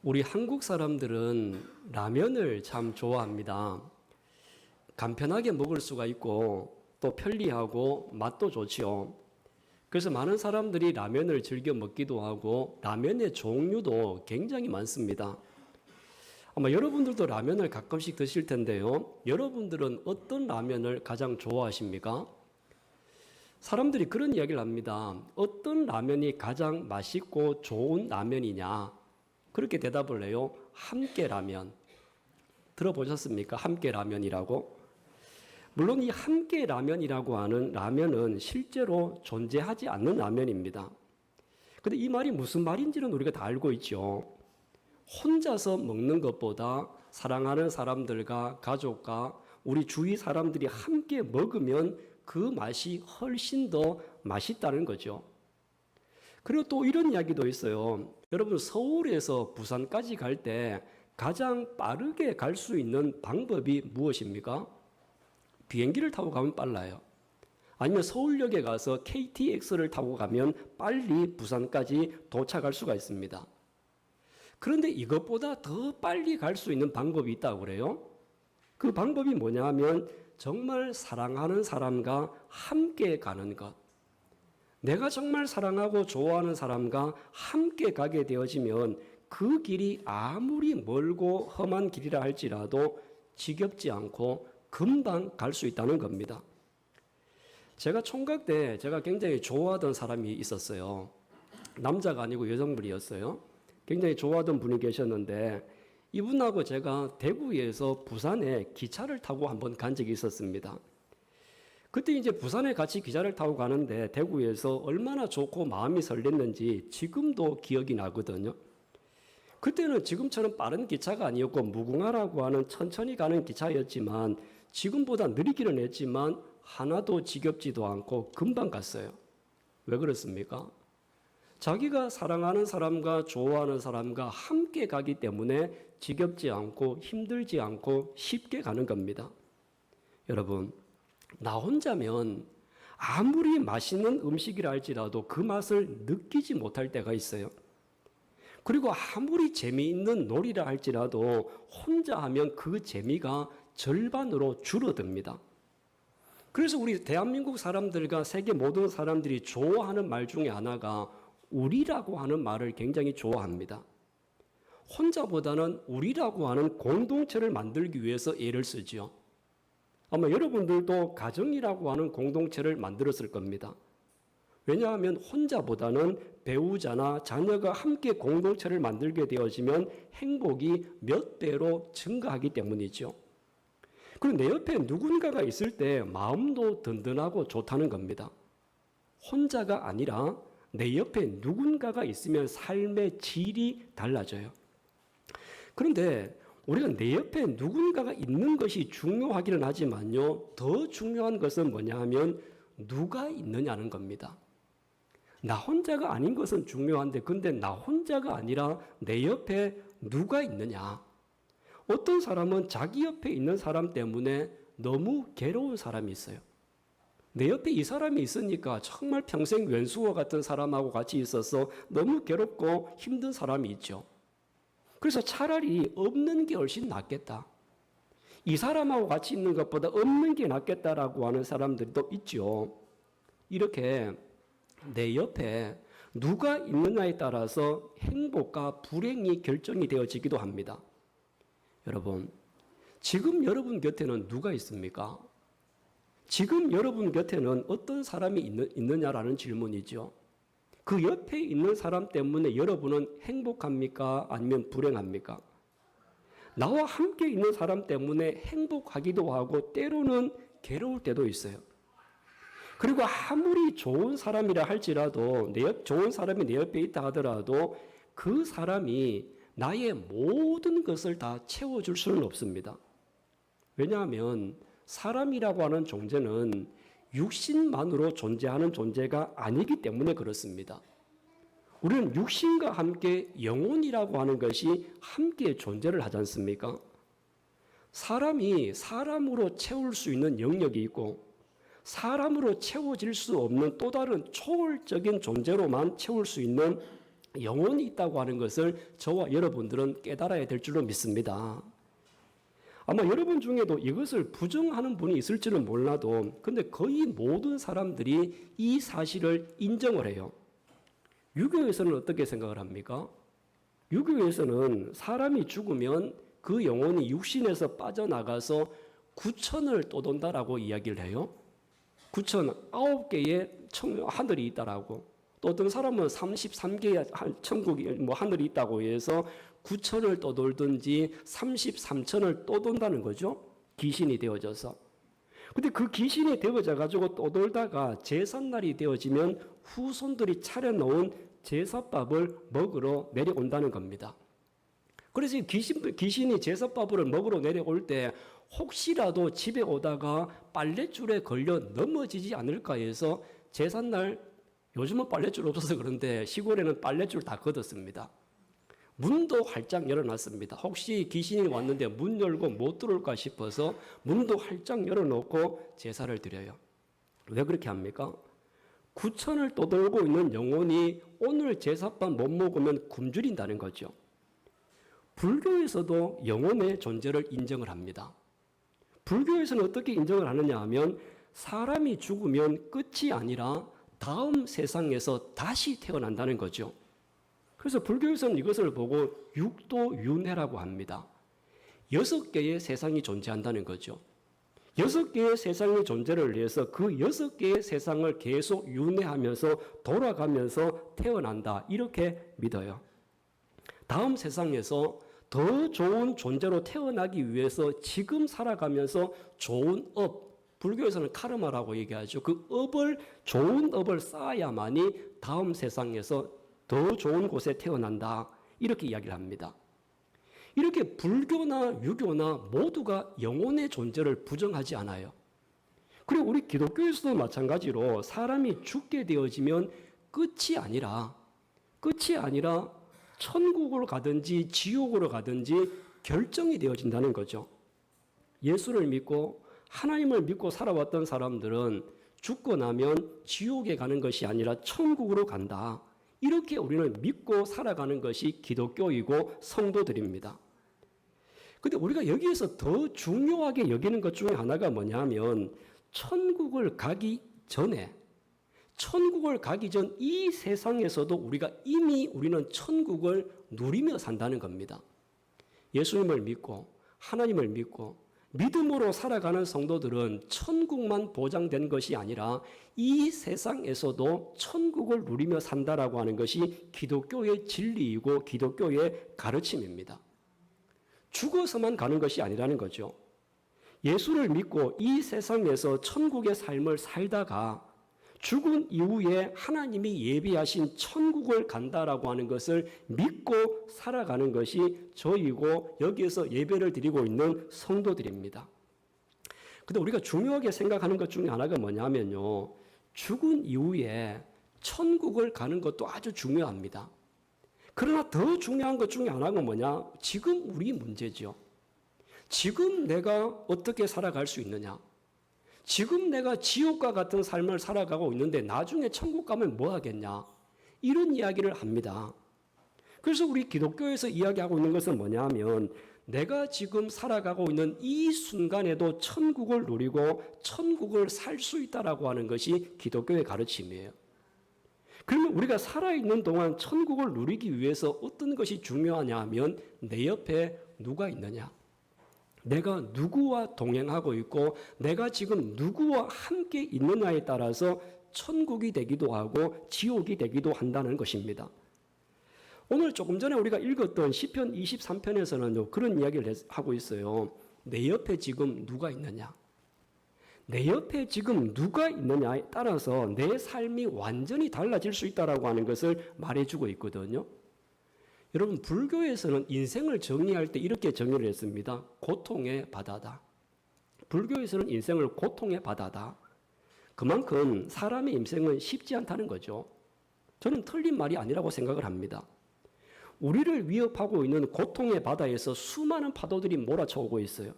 우리 한국 사람들은 라면을 참 좋아합니다. 간편하게 먹을 수가 있고 또 편리하고 맛도 좋지요. 그래서 많은 사람들이 라면을 즐겨 먹기도 하고 라면의 종류도 굉장히 많습니다. 아마 여러분들도 라면을 가끔씩 드실 텐데요. 여러분들은 어떤 라면을 가장 좋아하십니까? 사람들이 그런 이야기를 합니다. 어떤 라면이 가장 맛있고 좋은 라면이냐? 그렇게 대답을 해요. 함께라면. 들어보셨습니까? 함께라면이라고? 물론 이 함께라면이라고 하는 라면은 실제로 존재하지 않는 라면입니다. 근데 이 말이 무슨 말인지는 우리가 다 알고 있죠. 혼자서 먹는 것보다 사랑하는 사람들과 가족과 우리 주위 사람들이 함께 먹으면 그 맛이 훨씬 더 맛있다는 거죠. 그리고 또 이런 이야기도 있어요. 여러분, 서울에서 부산까지 갈 때 가장 빠르게 갈 수 있는 방법이 무엇입니까? 비행기를 타고 가면 빨라요. 아니면 서울역에 가서 KTX를 타고 가면 빨리 부산까지 도착할 수가 있습니다. 그런데 이것보다 더 빨리 갈 수 있는 방법이 있다고 그래요. 그 방법이 뭐냐 하면 정말 사랑하는 사람과 함께 가는 것. 내가 정말 사랑하고 좋아하는 사람과 함께 가게 되어지면 그 길이 아무리 멀고 험한 길이라 할지라도 지겹지 않고 금방 갈 수 있다는 겁니다. 제가 총각 때 제가 굉장히 좋아하던 사람이 있었어요. 남자가 아니고 여성분이었어요. 굉장히 좋아하던 분이 계셨는데 이분하고 제가 대구에서 부산에 기차를 타고 한번 간 적이 있었습니다. 그때 이제 부산에 같이 기차를 타고 가는데 대구에서 얼마나 좋고 마음이 설렜는지 지금도 기억이 나거든요. 그때는 지금처럼 빠른 기차가 아니었고 무궁화라고 하는 천천히 가는 기차였지만 지금보다 느리기는 했지만 하나도 지겹지도 않고 금방 갔어요. 왜 그렇습니까? 자기가 사랑하는 사람과 좋아하는 사람과 함께 가기 때문에 지겹지 않고 힘들지 않고 쉽게 가는 겁니다. 여러분, 나 혼자면 아무리 맛있는 음식이라 할지라도 그 맛을 느끼지 못할 때가 있어요. 그리고 아무리 재미있는 놀이라 할지라도 혼자 하면 그 재미가 절반으로 줄어듭니다. 그래서 우리 대한민국 사람들과 세계 모든 사람들이 좋아하는 말 중에 하나가 우리라고 하는 말을 굉장히 좋아합니다. 혼자보다는 우리라고 하는 공동체를 만들기 위해서 애를 쓰죠. 아마 여러분들도 가정이라고 하는 공동체를 만들었을 겁니다. 왜냐하면 혼자보다는 배우자나 자녀가 함께 공동체를 만들게 되어지면 행복이 몇 배로 증가하기 때문이죠. 그리고 내 옆에 누군가가 있을 때 마음도 든든하고 좋다는 겁니다. 혼자가 아니라 내 옆에 누군가가 있으면 삶의 질이 달라져요. 그런데 우리가 내 옆에 누군가가 있는 것이 중요하기는 하지만요, 더 중요한 것은 뭐냐 하면 누가 있느냐는 겁니다. 나 혼자가 아닌 것은 중요한데 근데 나 혼자가 아니라 내 옆에 누가 있느냐. 어떤 사람은 자기 옆에 있는 사람 때문에 너무 괴로운 사람이 있어요. 내 옆에 이 사람이 있으니까 정말 평생 왼수와 같은 사람하고 같이 있어서 너무 괴롭고 힘든 사람이 있죠. 그래서 차라리 없는 게 훨씬 낫겠다. 이 사람하고 같이 있는 것보다 없는 게 낫겠다라고 하는 사람들도 있죠. 이렇게 내 옆에 누가 있느냐에 따라서 행복과 불행이 결정이 되어지기도 합니다. 여러분, 지금 여러분 곁에는 누가 있습니까? 지금 여러분 곁에는 어떤 사람이 있느냐라는 질문이죠. 그 옆에 있는 사람 때문에 여러분은 행복합니까? 아니면 불행합니까? 나와 함께 있는 사람 때문에 행복하기도 하고 때로는 괴로울 때도 있어요. 그리고 아무리 좋은 사람이라 할지라도 좋은 사람이 내 옆에 있다 하더라도 그 사람이 나의 모든 것을 다 채워줄 수는 없습니다. 왜냐하면 사람이라고 하는 존재는 육신만으로 존재하는 존재가 아니기 때문에 그렇습니다. 우리는 육신과 함께 영혼이라고 하는 것이 함께 존재를 하지 않습니까? 사람이 사람으로 채울 수 있는 영역이 있고 사람으로 채워질 수 없는 또 다른 초월적인 존재로만 채울 수 있는 영혼이 있다고 하는 것을 저와 여러분들은 깨달아야 될 줄로 믿습니다. 아마 여러분 중에도 이것을 부정하는 분이 있을지는 몰라도 근데 거의 모든 사람들이 이 사실을 인정을 해요. 유교에서는 어떻게 생각을 합니까? 유교에서는 사람이 죽으면 그 영혼이 육신에서 빠져나가서 구천을 떠돈다라고 이야기를 해요. 구천 9개의 하늘이 있다라고. 또 어떤 사람은 33개의 천국이 하늘이 있다고 해서 9천을 떠돌든지 33천을 떠돈다는 거죠. 귀신이 되어져서. 근데 그 귀신이 되어져 가지고 떠돌다가 제삿날이 되어지면 후손들이 차려놓은 제사밥을 먹으러 내려온다는 겁니다. 그래서 귀신이 제사밥을 먹으러 내려올 때 혹시라도 집에 오다가 빨랫줄에 걸려 넘어지지 않을까 해서 제삿날, 요즘은 빨랫줄 없어서 그런데 시골에는 빨랫줄 다 걷었습니다. 문도 활짝 열어놨습니다. 혹시 귀신이 왔는데 문 열고 못 들어올까 싶어서 문도 활짝 열어놓고 제사를 드려요. 왜 그렇게 합니까? 구천을 떠돌고 있는 영혼이 오늘 제사밥 못 먹으면 굶주린다는 거죠. 불교에서도 영혼의 존재를 인정을 합니다. 불교에서는 어떻게 인정을 하느냐 하면 사람이 죽으면 끝이 아니라 다음 세상에서 다시 태어난다는 거죠. 그래서 불교에서는 이것을 보고 육도윤회라고 합니다. 6개의 세상이 존재한다는 거죠. 6개의 세상의 존재를 위해서 그 6개의 세상을 계속 윤회하면서 돌아가면서 태어난다. 이렇게 믿어요. 다음 세상에서 더 좋은 존재로 태어나기 위해서 지금 살아가면서 좋은 업, 불교에서는 카르마라고 얘기하죠. 그 좋은 업을 쌓아야만이 다음 세상에서 더 좋은 곳에 태어난다. 이렇게 이야기를 합니다. 이렇게 불교나 유교나 모두가 영혼의 존재를 부정하지 않아요. 그리고 우리 기독교에서도 마찬가지로 사람이 죽게 되어지면 끝이 아니라 천국으로 가든지 지옥으로 가든지 결정이 되어진다는 거죠. 예수를 믿고 하나님을 믿고 살아왔던 사람들은 죽고 나면 지옥에 가는 것이 아니라 천국으로 간다. 이렇게 우리는 믿고 살아가는 것이 기독교이고 성도들입니다. 근데 우리가 여기에서 더 중요하게 여기는 것 중에 하나가 뭐냐면 천국을 가기 전 이 세상에서도 우리는 천국을 누리며 산다는 겁니다. 예수님을 믿고 하나님을 믿고 믿음으로 살아가는 성도들은 천국만 보장된 것이 아니라 이 세상에서도 천국을 누리며 산다라고 하는 것이 기독교의 진리이고 기독교의 가르침입니다. 죽어서만 가는 것이 아니라는 거죠. 예수를 믿고 이 세상에서 천국의 삶을 살다가 죽은 이후에 하나님이 예비하신 천국을 간다라고 하는 것을 믿고 살아가는 것이 저희고 여기에서 예배를 드리고 있는 성도들입니다. 근데 우리가 중요하게 생각하는 것 중에 하나가 뭐냐면요. 죽은 이후에 천국을 가는 것도 아주 중요합니다. 그러나 더 중요한 것 중에 하나가 뭐냐? 지금 우리 문제죠. 지금 내가 어떻게 살아갈 수 있느냐? 지금 내가 지옥과 같은 삶을 살아가고 있는데 나중에 천국 가면 뭐 하겠냐? 이런 이야기를 합니다. 그래서 우리 기독교에서 이야기하고 있는 것은 뭐냐면 내가 지금 살아가고 있는 이 순간에도 천국을 누리고 천국을 살 수 있다라고 하는 것이 기독교의 가르침이에요. 그러면 우리가 살아있는 동안 천국을 누리기 위해서 어떤 것이 중요하냐 하면 내 옆에 누가 있느냐? 내가 누구와 동행하고 있고 내가 지금 누구와 함께 있느냐에 따라서 천국이 되기도 하고 지옥이 되기도 한다는 것입니다. 오늘 조금 전에 우리가 읽었던 시편 23편에서는 그런 이야기를 하고 있어요. 내 옆에 지금 누가 있느냐? 내 옆에 지금 누가 있느냐에 따라서 내 삶이 완전히 달라질 수 있다라고 하는 것을 말해주고 있거든요. 여러분, 불교에서는 인생을 정의할 때 이렇게 정의를 했습니다. 고통의 바다다. 불교에서는 인생을 고통의 바다다. 그만큼 사람의 인생은 쉽지 않다는 거죠. 저는 틀린 말이 아니라고 생각을 합니다. 우리를 위협하고 있는 고통의 바다에서 수많은 파도들이 몰아쳐오고 있어요.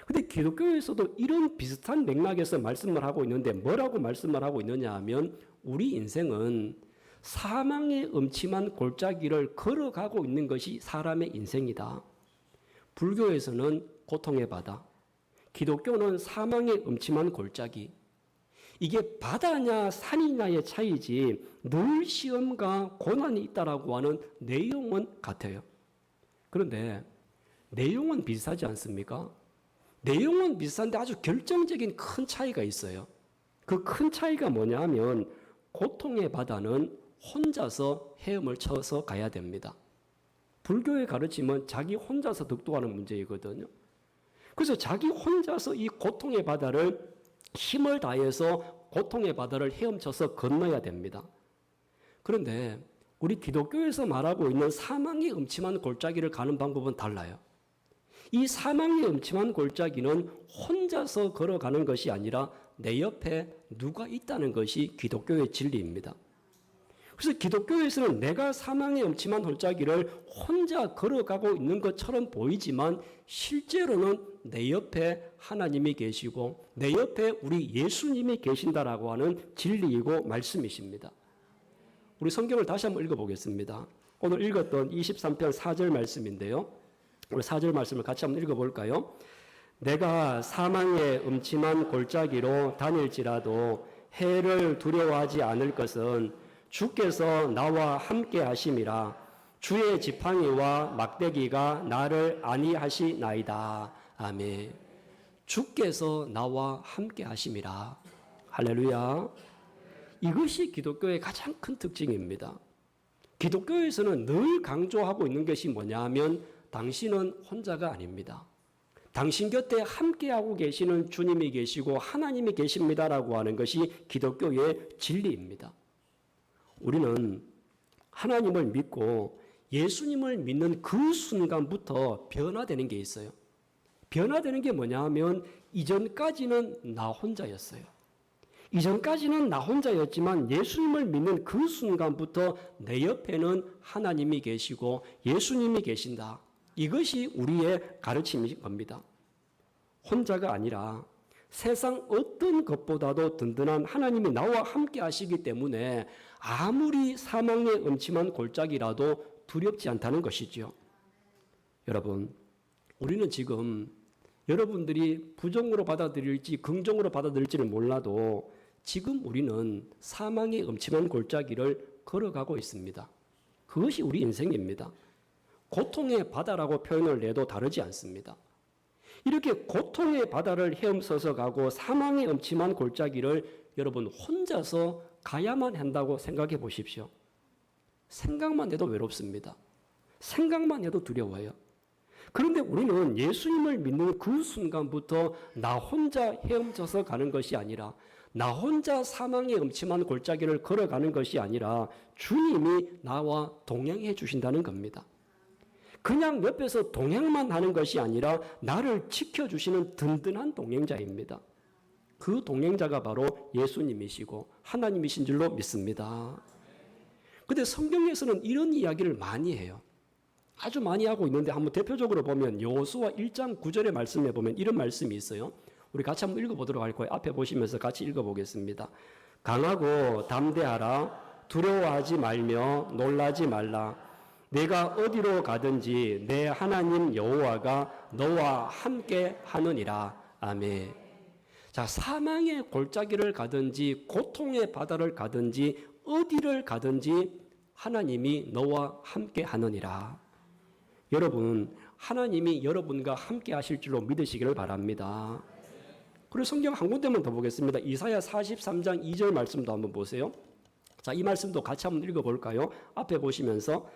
근데 기독교에서도 이런 비슷한 맥락에서 말씀을 하고 있는데 뭐라고 말씀을 하고 있느냐 하면 우리 인생은 사망의 음침한 골짜기를 걸어가고 있는 것이 사람의 인생이다. 불교에서는 고통의 바다, 기독교는 사망의 음침한 골짜기. 이게 바다냐 산이냐의 차이지 늘 시험과 고난이 있다라고 하는 내용은 같아요. 그런데 내용은 비슷하지 않습니까? 내용은 비슷한데 아주 결정적인 큰 차이가 있어요. 그 큰 차이가 뭐냐 하면 고통의 바다는 혼자서 헤엄을 쳐서 가야 됩니다. 불교의 가르침은 자기 혼자서 득도하는 문제이거든요. 그래서 자기 혼자서 이 고통의 바다를 힘을 다해서 고통의 바다를 헤엄쳐서 건너야 됩니다. 그런데 우리 기독교에서 말하고 있는 사망의 음침한 골짜기를 가는 방법은 달라요. 이 사망의 음침한 골짜기는 혼자서 걸어가는 것이 아니라 내 옆에 누가 있다는 것이 기독교의 진리입니다. 그래서 기독교에서는 내가 사망의 음침한 골짜기를 혼자 걸어가고 있는 것처럼 보이지만 실제로는 내 옆에 하나님이 계시고 내 옆에 우리 예수님이 계신다라고 하는 진리이고 말씀이십니다. 우리 성경을 다시 한번 읽어보겠습니다. 오늘 읽었던 23편 4절 말씀인데요. 우리 4절 말씀을 같이 한번 읽어볼까요? 내가 사망의 음침한 골짜기로 다닐지라도 해를 두려워하지 않을 것은 주께서 나와 함께 하심이라. 주의 지팡이와 막대기가 나를 안위하시나이다. 아멘. 주께서 나와 함께 하심이라. 할렐루야. 이것이 기독교의 가장 큰 특징입니다. 기독교에서는 늘 강조하고 있는 것이 뭐냐 하면 당신은 혼자가 아닙니다. 당신 곁에 함께하고 계시는 주님이 계시고 하나님이 계십니다라고 하는 것이 기독교의 진리입니다. 우리는 하나님을 믿고 예수님을 믿는 그 순간부터 변화되는 게 있어요. 변화되는 게 뭐냐 하면 이전까지는 나 혼자였어요. 이전까지는 나 혼자였지만 예수님을 믿는 그 순간부터 내 옆에는 하나님이 계시고 예수님이 계신다. 이것이 우리의 가르침인 겁니다. 혼자가 아니라 세상 어떤 것보다도 든든한 하나님이 나와 함께 하시기 때문에 아무리 사망의 음침한 골짜기라도 두렵지 않다는 것이죠. 여러분, 우리는 지금 여러분들이 부정으로 받아들일지 긍정으로 받아들일지는 몰라도 지금 우리는 사망의 음침한 골짜기를 걸어가고 있습니다. 그것이 우리 인생입니다. 고통의 바다라고 표현을 내도 다르지 않습니다. 이렇게 고통의 바다를 헤엄쳐서 가고 사망의 음침한 골짜기를 여러분 혼자서 가야만 한다고 생각해 보십시오. 생각만 해도 외롭습니다. 생각만 해도 두려워요. 그런데 우리는 예수님을 믿는 그 순간부터 나 혼자 헤엄쳐서 가는 것이 아니라 나 혼자 사망의 음침한 골짜기를 걸어가는 것이 아니라 주님이 나와 동행해 주신다는 겁니다. 그냥 옆에서 동행만 하는 것이 아니라 나를 지켜주시는 든든한 동행자입니다. 그 동행자가 바로 예수님이시고 하나님이신 줄로 믿습니다. 그런데 성경에서는 이런 이야기를 많이 해요. 아주 많이 하고 있는데 한번 대표적으로 보면 여호수아 1장 9절의 말씀에 보면 이런 말씀이 있어요. 우리 같이 한번 읽어보도록 할 거예요. 앞에 보시면서 같이 읽어보겠습니다. 강하고 담대하라. 두려워하지 말며 놀라지 말라. 내가 어디로 가든지 내 하나님 여호와가 너와 함께 하느니라. 아멘. 자, 사망의 골짜기를 가든지 고통의 바다를 가든지 어디를 가든지 하나님이 너와 함께 하느니라. 여러분, 하나님이 여러분과 함께 하실 줄로 믿으시기를 바랍니다. 그리고 성경 한 군데만 더 보겠습니다. 이사야 43장 2절 말씀도 한번 보세요. 자, 이 말씀도 같이 한번 읽어볼까요? 앞에 보시면서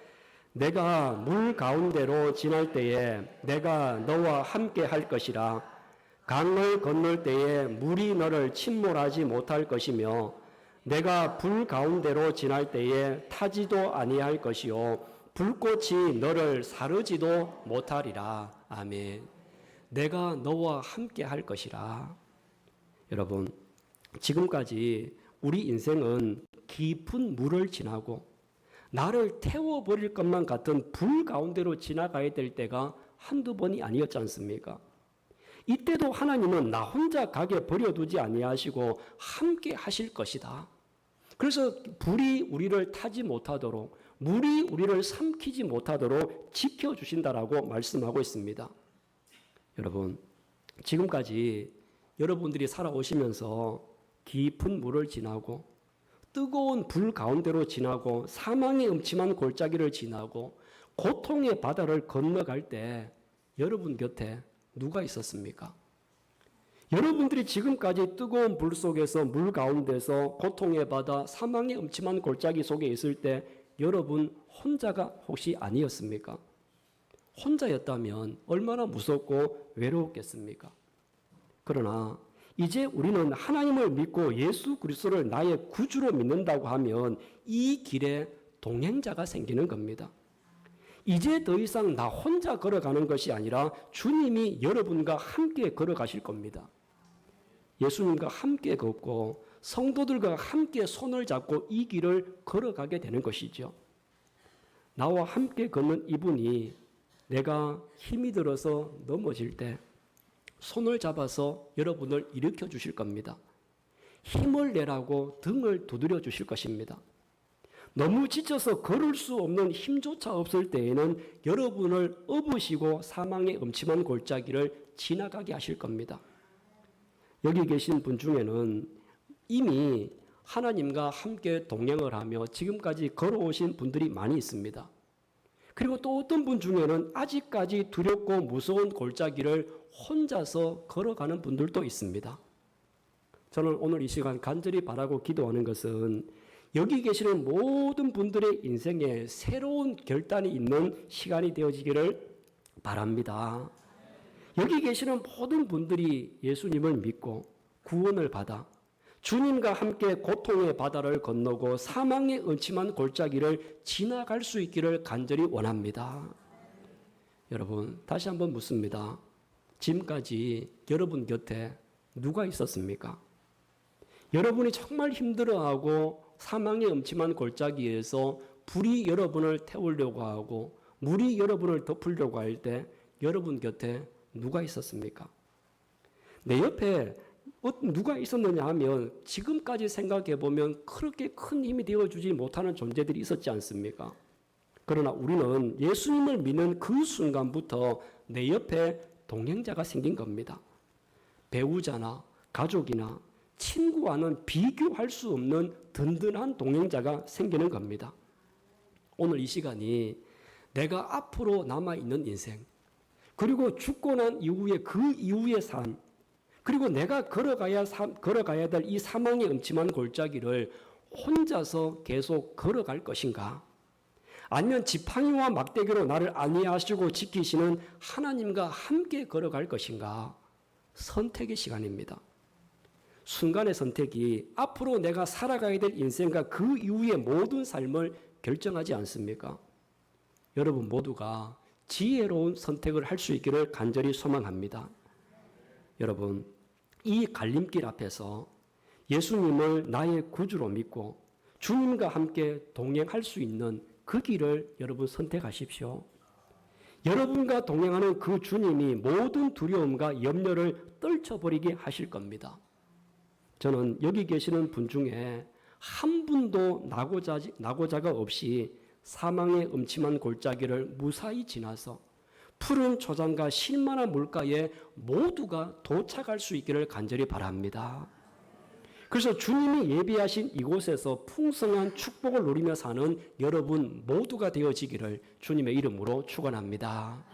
내가 물 가운데로 지날 때에 내가 너와 함께 할 것이라. 강을 건널 때에 물이 너를 침몰하지 못할 것이며 내가 불 가운데로 지날 때에 타지도 아니할 것이요 불꽃이 너를 사르지도 못하리라. 아멘. 내가 너와 함께 할 것이라. 여러분, 지금까지 우리 인생은 깊은 물을 지나고 나를 태워버릴 것만 같은 불 가운데로 지나가야 될 때가 한두 번이 아니었지 않습니까? 이때도 하나님은 나 혼자 가게 버려두지 아니하시고 함께 하실 것이다. 그래서 불이 우리를 타지 못하도록, 물이 우리를 삼키지 못하도록 지켜주신다라고 말씀하고 있습니다. 여러분, 지금까지 여러분들이 살아오시면서 깊은 물을 지나고 뜨거운 불 가운데로 지나고 사망의 음침한 골짜기를 지나고 고통의 바다를 건너갈 때 여러분 곁에 누가 있었습니까? 여러분들이 지금까지 뜨거운 불 속에서 물 가운데서 고통의 바다 사망의 음침한 골짜기 속에 있을 때 여러분 혼자가 혹시 아니었습니까? 혼자였다면 얼마나 무섭고 외로웠겠습니까? 그러나 이제 우리는 하나님을 믿고 예수 그리스도를 나의 구주로 믿는다고 하면 이 길에 동행자가 생기는 겁니다. 이제 더 이상 나 혼자 걸어가는 것이 아니라 주님이 여러분과 함께 걸어가실 겁니다. 예수님과 함께 걷고 성도들과 함께 손을 잡고 이 길을 걸어가게 되는 것이죠. 나와 함께 걷는 이분이 내가 힘이 들어서 넘어질 때 손을 잡아서 여러분을 일으켜 주실 겁니다. 힘을 내라고 등을 두드려 주실 것입니다. 너무 지쳐서 걸을 수 없는 힘조차 없을 때에는 여러분을 업으시고 사망의 음침한 골짜기를 지나가게 하실 겁니다. 여기 계신 분 중에는 이미 하나님과 함께 동행을 하며 지금까지 걸어오신 분들이 많이 있습니다. 그리고 또 어떤 분 중에는 아직까지 두렵고 무서운 골짜기를 혼자서 걸어가는 분들도 있습니다. 저는 오늘 이 시간 간절히 바라고 기도하는 것은 여기 계시는 모든 분들의 인생에 새로운 결단이 있는 시간이 되어지기를 바랍니다. 여기 계시는 모든 분들이 예수님을 믿고 구원을 받아 주님과 함께 고통의 바다를 건너고 사망의 음침한 골짜기를 지나갈 수 있기를 간절히 원합니다. 여러분, 다시 한번 묻습니다. 지금까지 여러분 곁에 누가 있었습니까? 여러분이 정말 힘들어하고 사망의 음침한 골짜기에서 불이 여러분을 태우려고 하고 물이 여러분을 덮으려고 할 때 여러분 곁에 누가 있었습니까? 내 옆에 누가 있었느냐 하면 지금까지 생각해 보면 그렇게 큰 힘이 되어주지 못하는 존재들이 있었지 않습니까? 그러나 우리는 예수님을 믿는 그 순간부터 내 옆에 동행자가 생긴 겁니다. 배우자나 가족이나 친구와는 비교할 수 없는 든든한 동행자가 생기는 겁니다. 오늘 이 시간이 내가 앞으로 남아있는 인생, 그리고 죽고 난 이후에 그 이후의 삶, 그리고 내가 걸어가야 될 이 사망의 음침한 골짜기를 혼자서 계속 걸어갈 것인가? 아니면 지팡이와 막대기로 나를 안위하시고 지키시는 하나님과 함께 걸어갈 것인가? 선택의 시간입니다. 순간의 선택이 앞으로 내가 살아가야 될 인생과 그 이후의 모든 삶을 결정하지 않습니까? 여러분 모두가 지혜로운 선택을 할 수 있기를 간절히 소망합니다. 여러분, 이 갈림길 앞에서 예수님을 나의 구주로 믿고 주님과 함께 동행할 수 있는 그 길을 여러분 선택하십시오. 여러분과 동행하는 그 주님이 모든 두려움과 염려를 떨쳐버리게 하실 겁니다. 저는 여기 계시는 분 중에 한 분도 낙오자가 없이 사망의 음침한 골짜기를 무사히 지나서 푸른 초장과 쉴만한 물가에 모두가 도착할 수 있기를 간절히 바랍니다. 그래서 주님이 예비하신 이곳에서 풍성한 축복을 누리며 사는 여러분 모두가 되어지기를 주님의 이름으로 축원합니다.